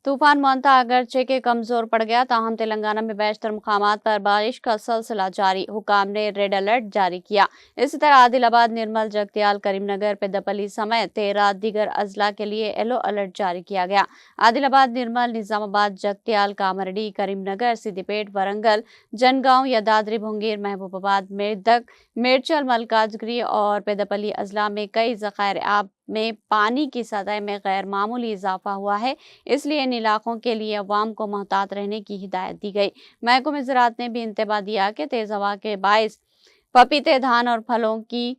तूफान मोंता अगरचे के कमजोर पड़ गया, ताहम तेलंगाना में बेशतर मुकामात पर बारिश का सिलसिला जारी। हुकाम ने रेड अलर्ट जारी किया। इसी तरह आदिलाबाद, निर्मल, जगतियाल, करीमनगर, पेद्दापल्ली समेत 13 दीगर अजला के लिए येलो अलर्ट जारी किया गया। आदिलाबाद, निर्मल, निजामाबाद, जगतियाल, कामारेड्डी, करीमनगर, सिद्दिपेट, वरंगल, जनगांव, यादाद्री भुंगीर, महबूबाबाद, मेदक, मेडचल, मलकाजगिरी और पेद्दापल्ली अजला में कई ज़खायर आब में पानी की सतह में गैर मामूली इजाफा हुआ है, इसलिए इन इलाकों के लिए अवाम को मोहतात रहने की हिदायत दी गई। महकमे ज़राअत ने भी इंतबाह दिया कि तेज हवा के बाइस पपीते, धान और फलों की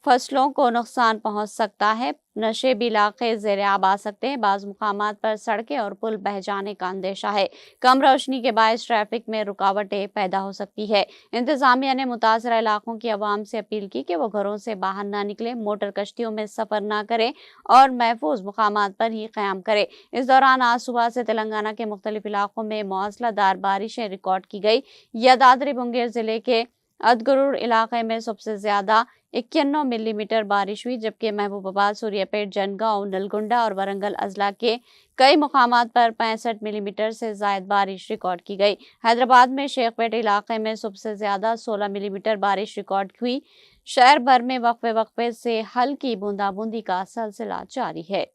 फसलों को नुकसान पहुंच सकता है। नशेबी इलाके ज़ेर आब आ सकते हैं। बाज़ मुकामात पर सड़कें और पुल बह जाने का अंदेशा है। कम रोशनी के बायस ट्रैफिक में रुकावटें पैदा हो सकती है। इंतजामिया ने मुतासरा इलाकों की आवाम से अपील की कि वो घरों से बाहर ना निकले, मोटर कश्तियों में सफ़र ना करें और महफूज मुकामात पर ही क़याम करें। इस दौरान आज सुबह से तेलंगाना के मुख्तलिफ इलाकों में मौसलाधार बारिशें रिकॉर्ड की गई। यादाद्री भुंगेर जिले के अदगरुड़ इलाके में सबसे ज्यादा 91 मिलीमीटर बारिश हुई, जबकि महबूबाबाद, सूर्यापेट, जनगांव, नलगुंडा और वरंगल अजला के कई मुकामात पर 65 मिलीमीटर से जायद बारिश रिकॉर्ड की गई। हैदराबाद में शेखपेट इलाके में सबसे ज्यादा 16 मिलीमीटर बारिश रिकॉर्ड हुई। शहर भर में वक्फे वक्फे से हल्की बूंदाबूंदी का सिलसिला जारी है।